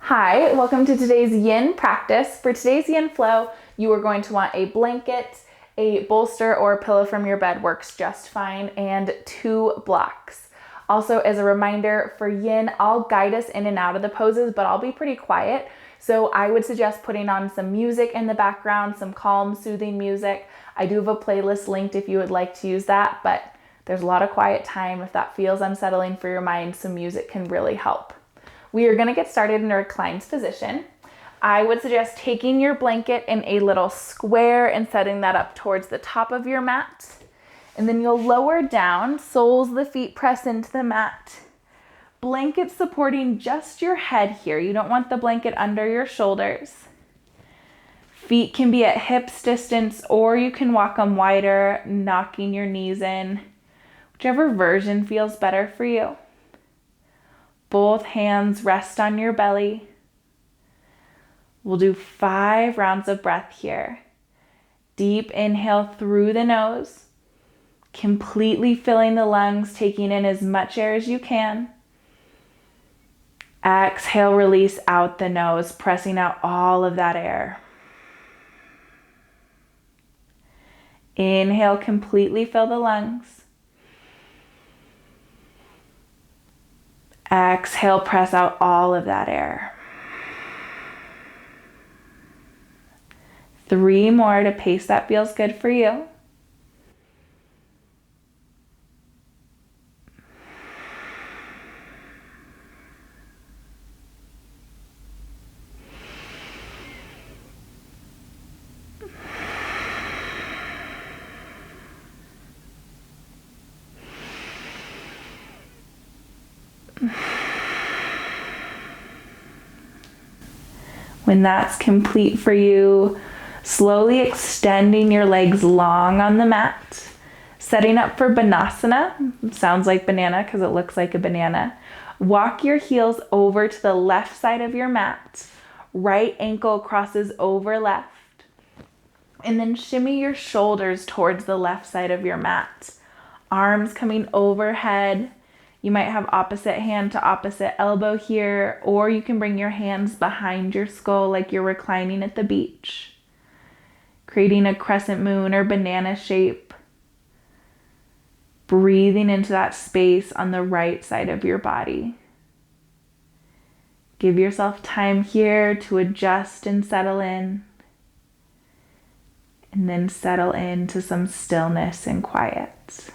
Hi, welcome to today's Yin practice. For today's Yin flow, you are going to want a blanket, a bolster or a pillow from your bed works just fine, and 2 blocks. Also, as a reminder for Yin, I'll guide us in and out of the poses, but I'll be pretty quiet. So I would suggest putting on some music in the background, some calm, soothing music. I do have a playlist linked if you would like to use that, but there's a lot of quiet time. If that feels unsettling for your mind, some music can really help. We are going to get started in a reclined position. I would suggest taking your blanket in a little square and setting that up towards the top of your mat. And then you'll lower down, soles of the feet press into the mat. Blanket supporting just your head here. You don't want the blanket under your shoulders. Feet can be at hips distance, or you can walk them wider, knocking your knees in. Whichever version feels better for you. Both hands rest on your belly. We'll do 5 rounds of breath here. Deep inhale through the nose, completely filling the lungs, taking in as much air as you can. Exhale, release out the nose, pressing out all of that air. Inhale, completely fill the lungs. Exhale, press out all of that air. 3 more at a pace that feels good for you. When that's complete for you, slowly extending your legs long on the mat, setting up for Banasana. Sounds like banana because it looks like a banana. Walk your heels over to the left side of your mat. Right ankle crosses over left. And then shimmy your shoulders towards the left side of your mat. Arms coming overhead. You might have opposite hand to opposite elbow here, or you can bring your hands behind your skull like you're reclining at the beach, creating a crescent moon or banana shape. Breathing into that space on the right side of your body. Give yourself time here to adjust and settle in, and then settle into some stillness and quiet.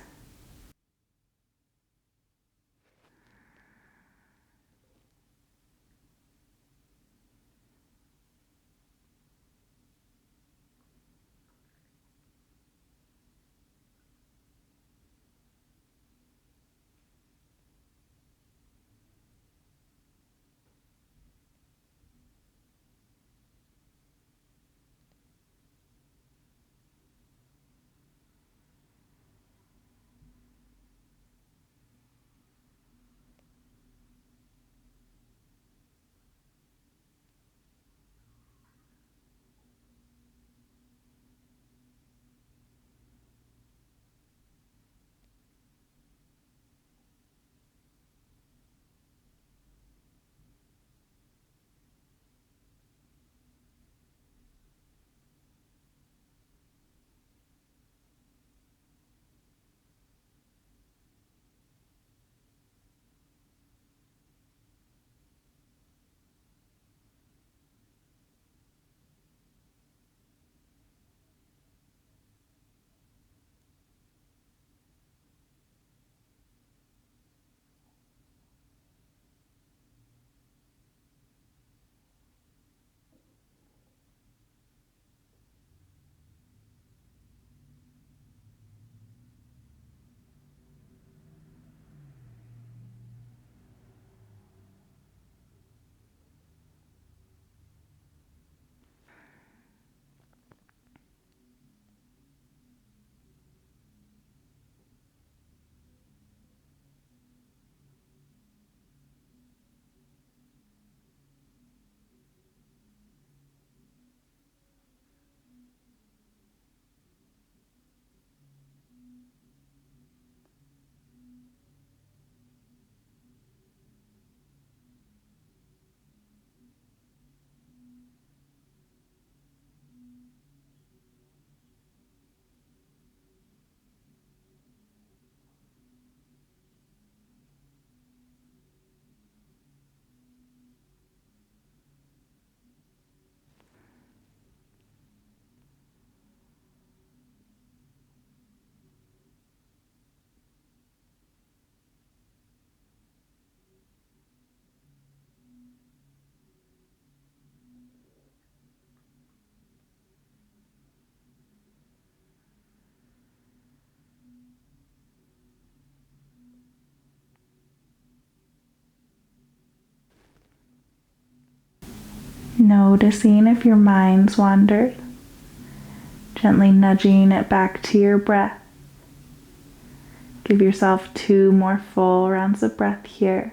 Noticing if your mind's wandered, gently nudging it back to your breath. Give yourself 2 more full rounds of breath here.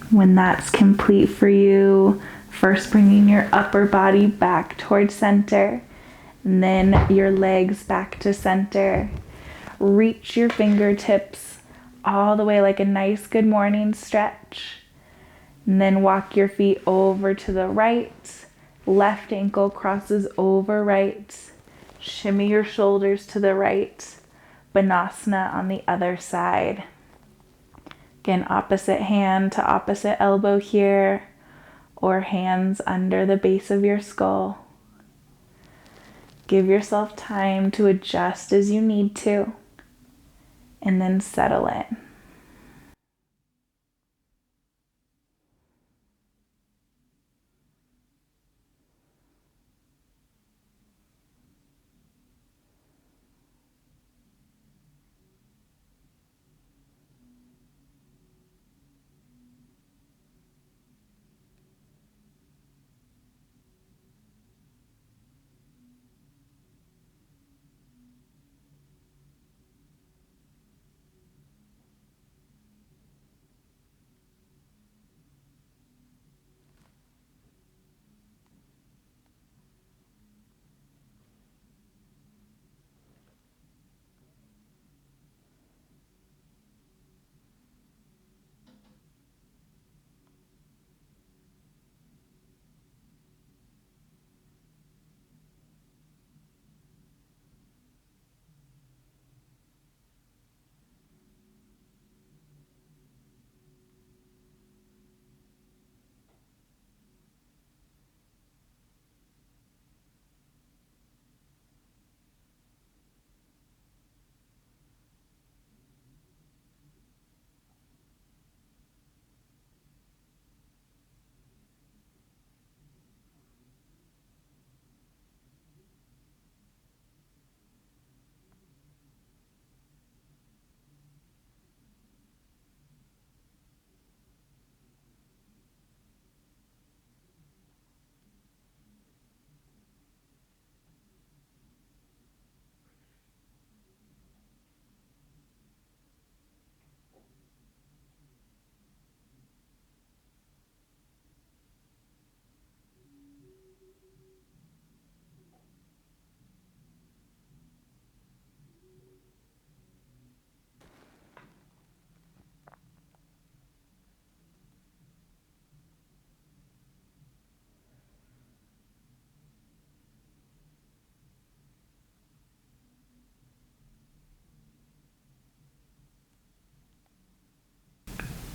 When that's complete for you, first bringing your upper body back towards center, and then your legs back to center. Reach your fingertips all the way like a nice good morning stretch. And then walk your feet over to the right. Left ankle crosses over right. Shimmy your shoulders to the right. Banasana on the other side. Again, opposite hand to opposite elbow here, or hands under the base of your skull. Give yourself time to adjust as you need to, and then settle in.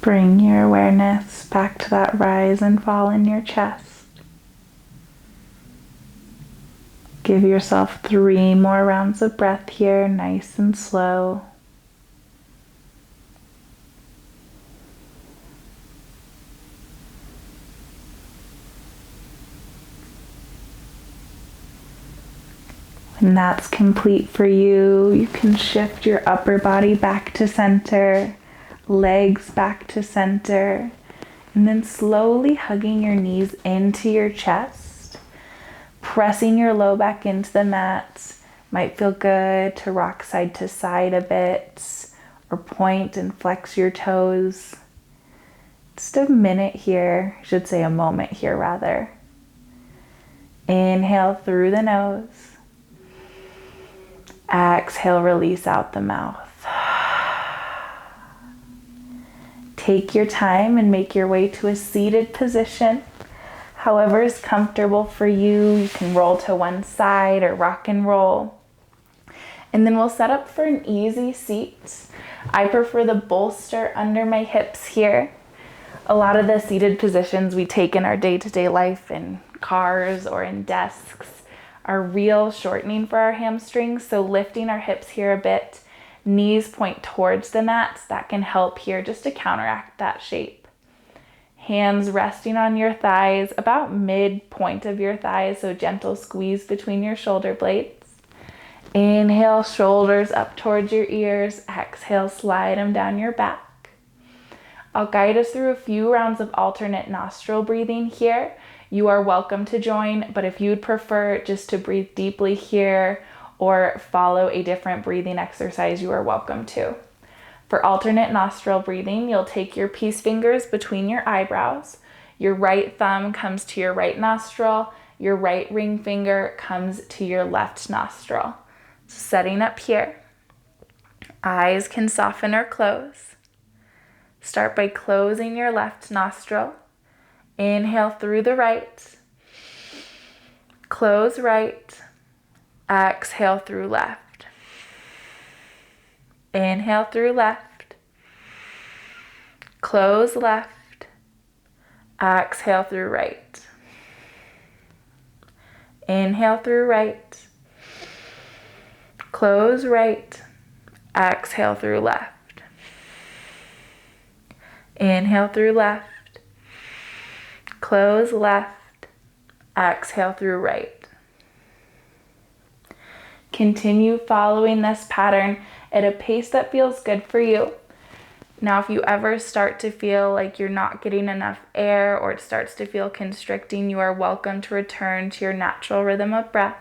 Bring your awareness back to that rise and fall in your chest. Give yourself 3 more rounds of breath here, nice and slow. When that's complete for you, you can shift your upper body back to center, legs back to center, and then slowly hugging your knees into your chest, pressing your low back into the mat. Might feel good to rock side to side a bit, or point and flex your toes. Just a minute here, I should say a moment here rather. Inhale through the nose. Exhale, release out the mouth. Take your time and make your way to a seated position. However is comfortable for you. You can roll to one side or rock and roll. And then we'll set up for an easy seat. I prefer the bolster under my hips here. A lot of the seated positions we take in our day-to-day life in cars or in desks are real shortening for our hamstrings. So lifting our hips here a bit, knees point towards the mat. That can help here just to counteract that shape. Hands resting on your thighs, about midpoint of your thighs, so gentle squeeze between your shoulder blades. Inhale, shoulders up towards your ears. Exhale, slide them down your back. I'll guide us through a few rounds of alternate nostril breathing here. You are welcome to join, but if you'd prefer just to breathe deeply here or follow a different breathing exercise, you are welcome to. For alternate nostril breathing, you'll take your peace fingers between your eyebrows. Your right thumb comes to your right nostril. Your right ring finger comes to your left nostril. Setting up here. Eyes can soften or close. Start by closing your left nostril. Inhale through the right. Close right. Exhale through left. Inhale through left. Close left. Exhale through right. Inhale through right. Close right. Exhale through left. Inhale through left. Close left. Exhale through right. Continue following this pattern at a pace that feels good for you. Now, if you ever start to feel like you're not getting enough air or it starts to feel constricting, you are welcome to return to your natural rhythm of breath.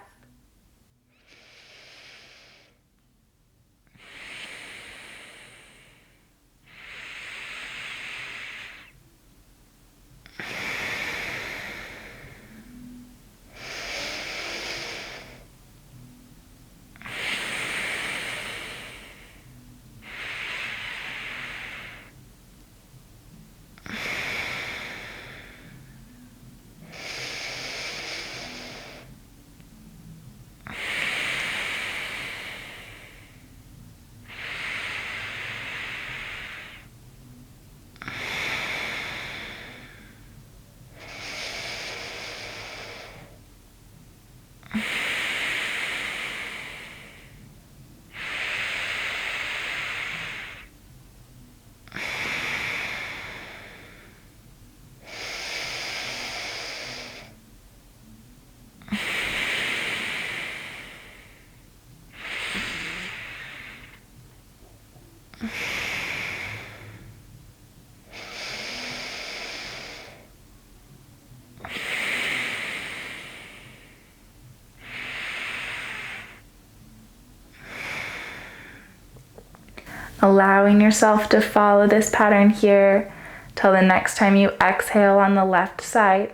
Allowing yourself to follow this pattern here till the next time you exhale on the left side.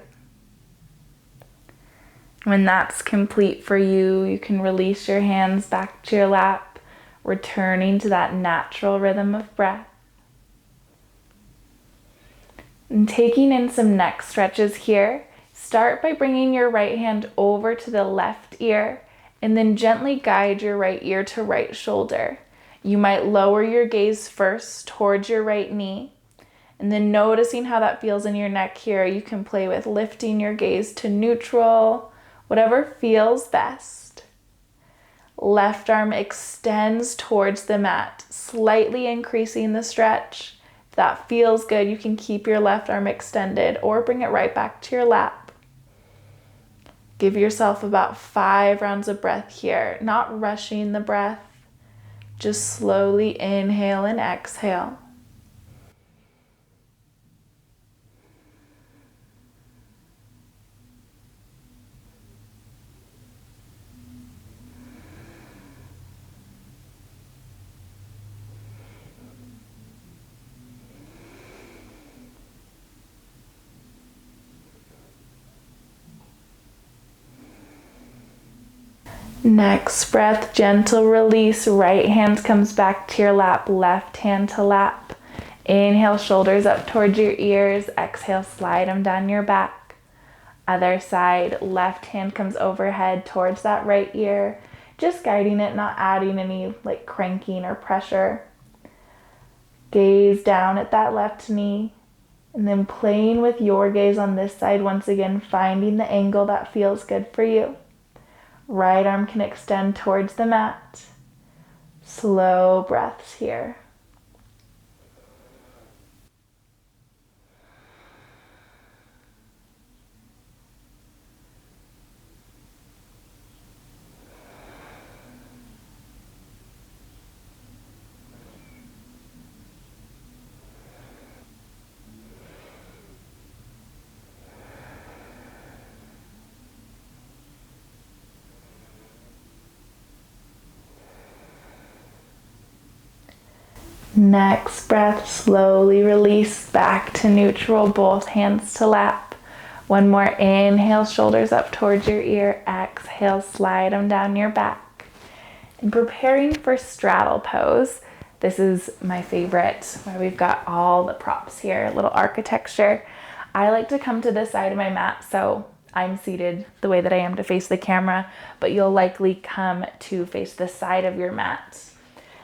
When that's complete for you, you can release your hands back to your lap, returning to that natural rhythm of breath. And taking in some neck stretches here, start by bringing your right hand over to the left ear and then gently guide your right ear to right shoulder. You might lower your gaze first towards your right knee, and then noticing how that feels in your neck here, you can play with lifting your gaze to neutral, whatever feels best. Left arm extends towards the mat, slightly increasing the stretch. If that feels good, you can keep your left arm extended or bring it right back to your lap. Give yourself about 5 rounds of breath here, not rushing the breath. Just slowly inhale and exhale. Next breath, gentle release. Right hand comes back to your lap, left hand to lap. Inhale, shoulders up towards your ears. Exhale, slide them down your back. Other side, left hand comes overhead towards that right ear. Just guiding it, not adding any like cranking or pressure. Gaze down at that left knee. And then playing with your gaze on this side once again, finding the angle that feels good for you. Right arm can extend towards the mat. Slow breaths here. Next breath, slowly release back to neutral, both hands to lap. One more inhale, shoulders up towards your ear. Exhale, slide them down your back. And preparing for straddle pose. This is my favorite, where we've got all the props here, a little architecture. I like to come to this side of my mat, so I'm seated the way that I am to face the camera, but you'll likely come to face the side of your mat.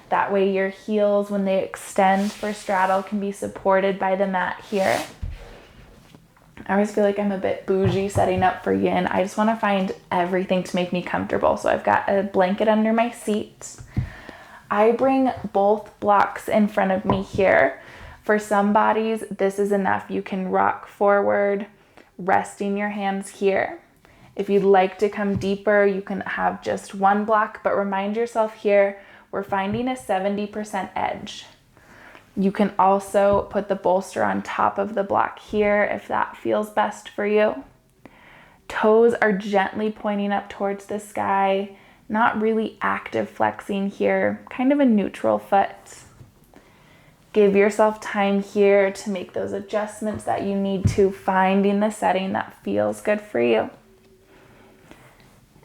That way your heels, when they extend for straddle, can be supported by the mat here. I always feel like I'm a bit bougie setting up for yin. I just want to find everything to make me comfortable. So I've got a blanket under my seat. I bring both blocks in front of me here. For some bodies, this is enough. You can rock forward, resting your hands here. If you'd like to come deeper, you can have just one block, but remind yourself here, we're finding a 70% edge. You can also put the bolster on top of the block here if that feels best for you. Toes are gently pointing up towards the sky, not really active flexing here, kind of a neutral foot. Give yourself time here to make those adjustments that you need to, finding the setting that feels good for you.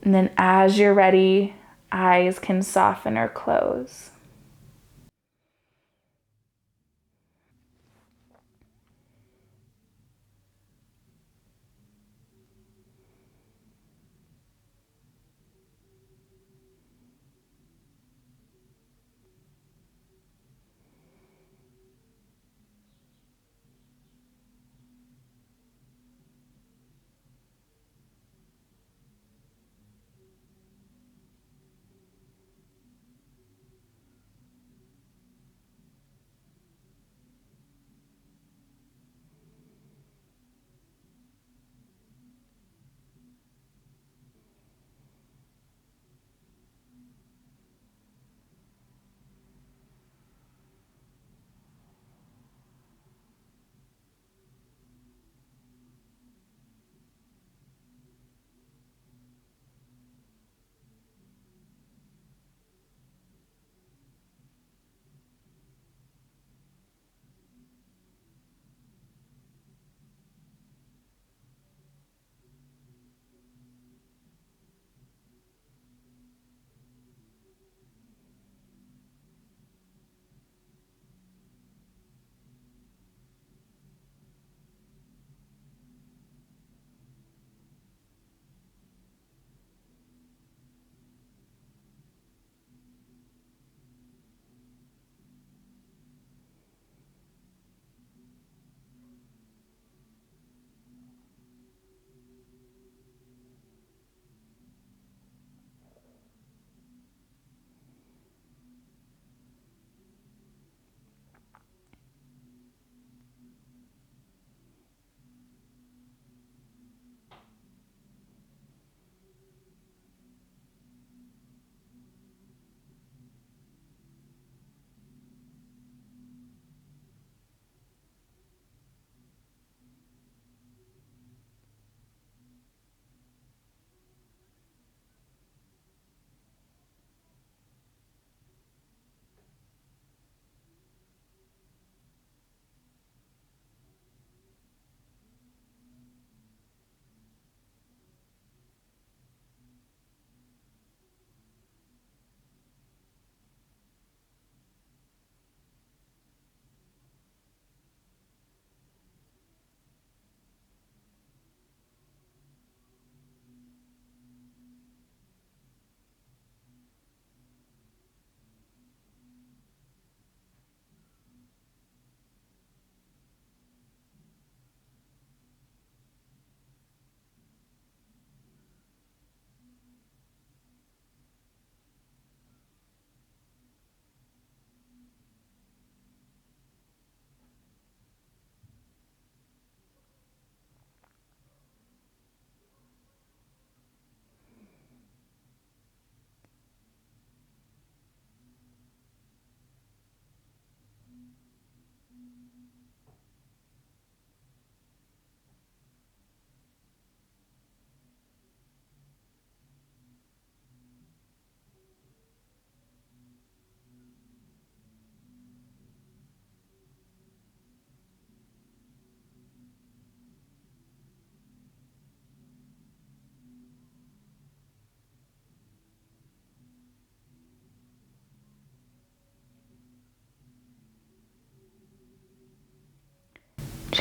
And then as you're ready, eyes can soften or close.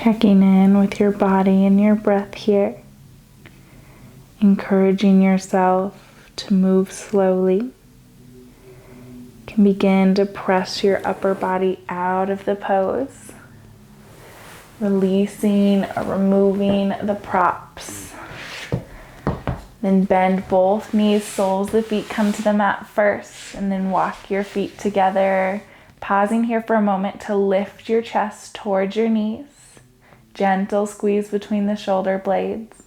Checking in with your body and your breath here. Encouraging yourself to move slowly. You can begin to press your upper body out of the pose. Releasing or removing the props. Then bend both knees, soles of the feet come to the mat first, and then walk your feet together. Pausing here for a moment to lift your chest towards your knees. Gentle squeeze between the shoulder blades.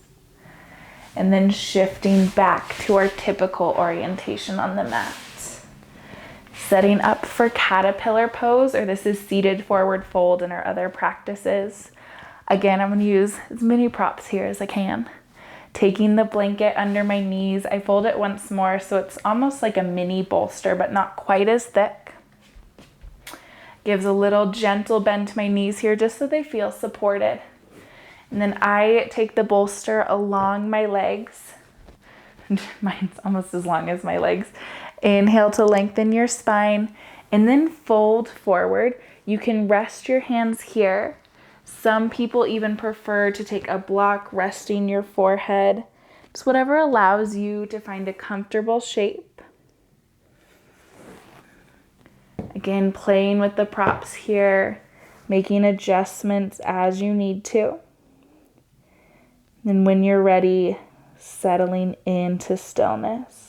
And then shifting back to our typical orientation on the mat. Setting up for caterpillar pose, or this is seated forward fold in our other practices. Again, I'm going to use as many props here as I can. Taking the blanket under my knees, I fold it once more so it's almost like a mini bolster, but not quite as thick. Gives a little gentle bend to my knees here just so they feel supported. And then I take the bolster along my legs. Mine's almost as long as my legs. Inhale to lengthen your spine and then fold forward. You can rest your hands here. Some people even prefer to take a block resting your forehead. Just whatever allows you to find a comfortable shape. Again, playing with the props here, making adjustments as you need to. And when you're ready, settling into stillness.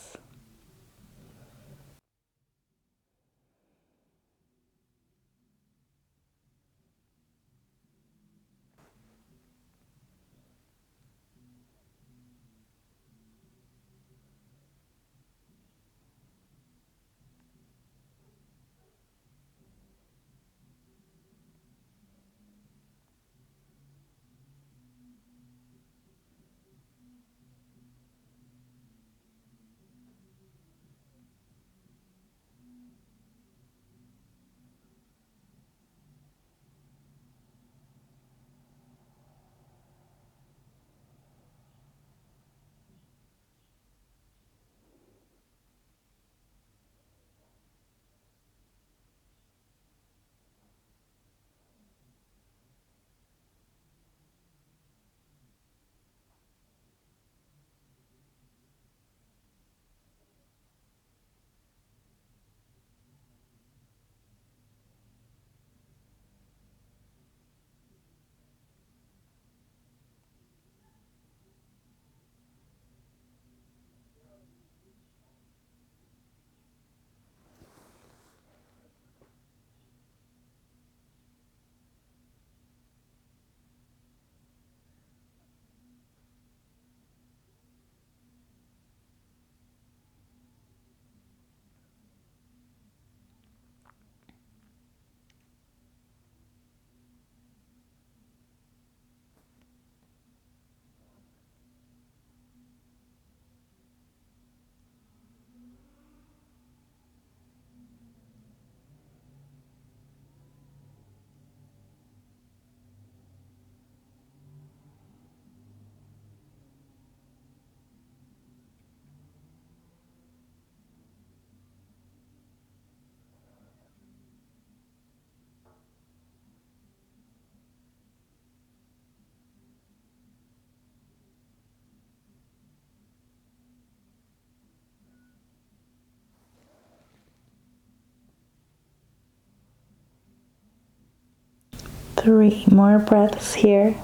Three more breaths here.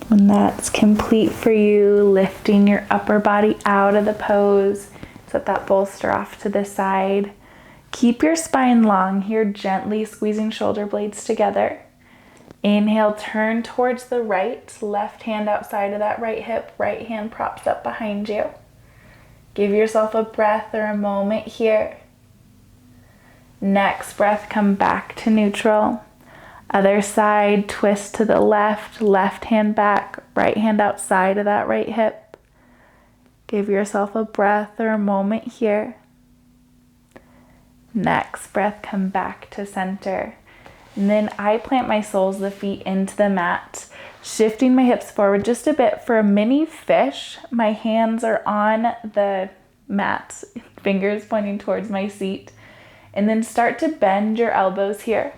When that's complete for you, lifting your upper body out of the pose, set that bolster off to the side. Keep your spine long here, gently squeezing shoulder blades together. Inhale, turn towards the right, left hand outside of that right hip, right hand props up behind you. Give yourself a breath or a moment here. Next breath, come back to neutral. Other side, twist to the left, left hand back, right hand outside of that right hip. Give yourself a breath or a moment here. Next breath, come back to center. And then I plant my soles of the feet into the mat. Shifting my hips forward just a bit for a mini fish. My hands are on the mat, fingers pointing towards my seat. And then start to bend your elbows here.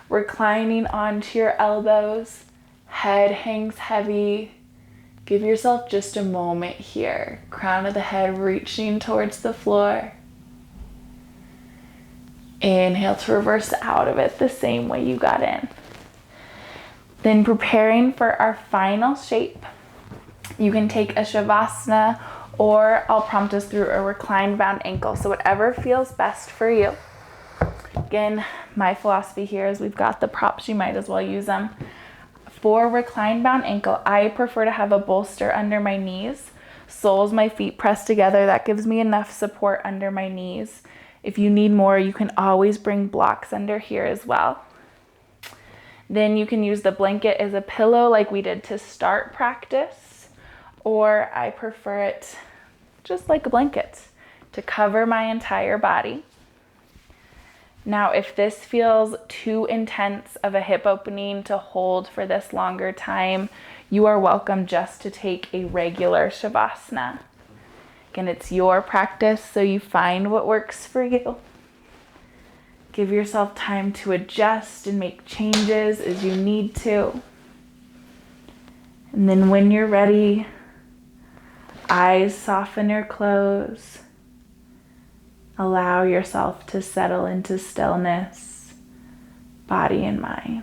Reclining onto your elbows, head hangs heavy. Give yourself just a moment here. Crown of the head reaching towards the floor. Inhale to reverse out of it the same way you got in. Then preparing for our final shape, you can take a shavasana, or I'll prompt us through a reclined bound ankle. So whatever feels best for you. Again, my philosophy here is we've got the props, you might as well use them. For reclined bound ankle, I prefer to have a bolster under my knees. Soles my feet pressed together. That gives me enough support under my knees. If you need more, you can always bring blocks under here as well. Then you can use the blanket as a pillow like we did to start practice, or I prefer it just like a blanket to cover my entire body. Now, if this feels too intense of a hip opening to hold for this longer time, you are welcome just to take a regular shavasana. Again, it's your practice, so you find what works for you. Give yourself time to adjust and make changes as you need to. And then when you're ready, eyes soften or close. Allow yourself to settle into stillness, body and mind.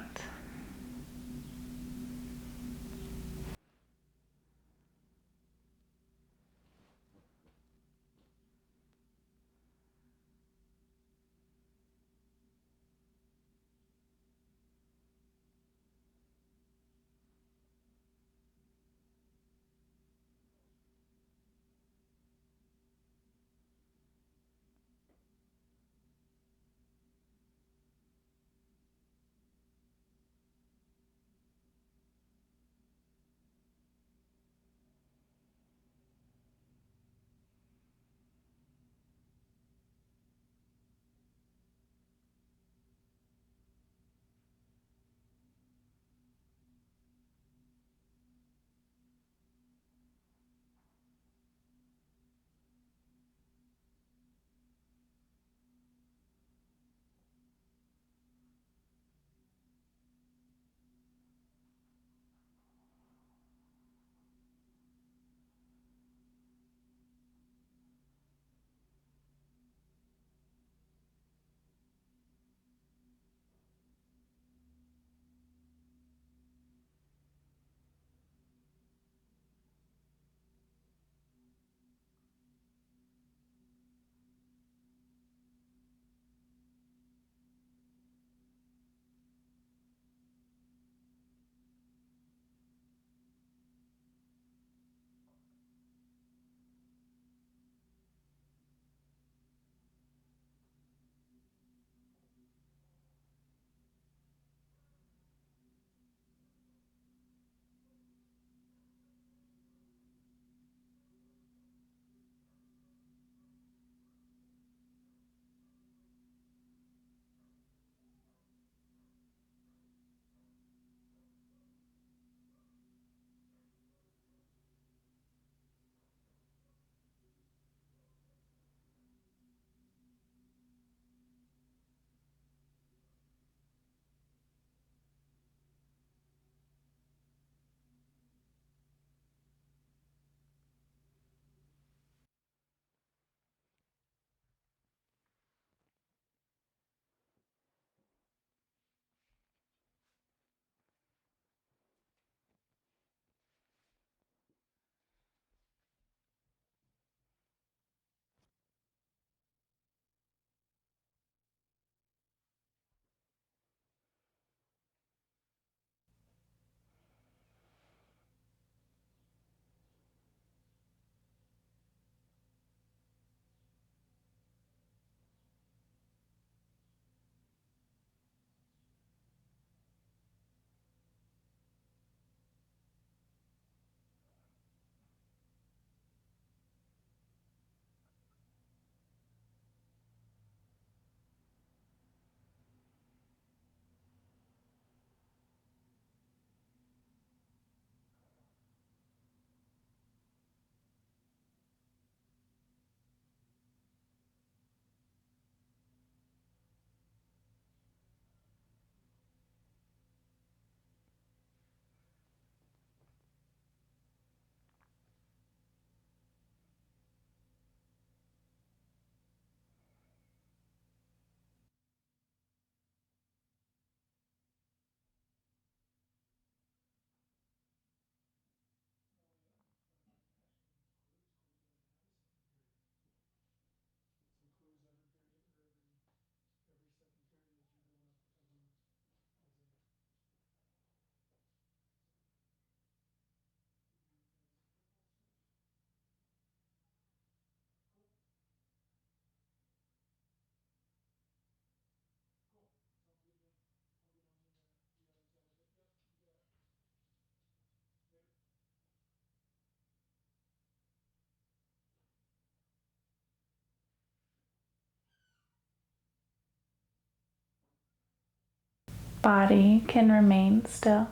Body can remain still.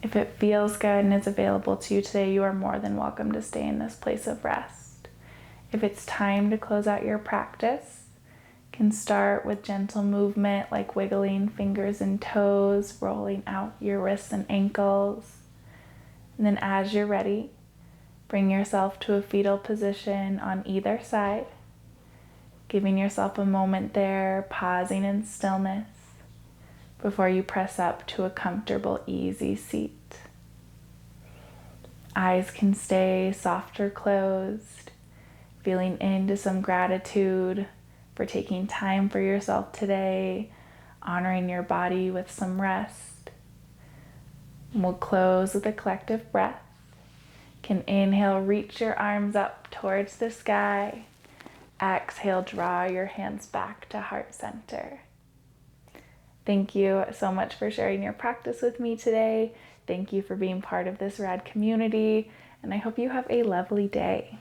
If it feels good and is available to you today, you are more than welcome to stay in this place of rest. If it's time to close out your practice, you can start with gentle movement like wiggling fingers and toes, rolling out your wrists and ankles. And then as you're ready, bring yourself to a fetal position on either side, giving yourself a moment there, pausing in stillness before you press up to a comfortable, easy seat. Eyes can stay soft or closed, feeling into some gratitude for taking time for yourself today, honoring your body with some rest. And we'll close with a collective breath. Can inhale, reach your arms up towards the sky. Exhale, draw your hands back to heart center. Thank you so much for sharing your practice with me today. Thank you for being part of this rad community, and I hope you have a lovely day.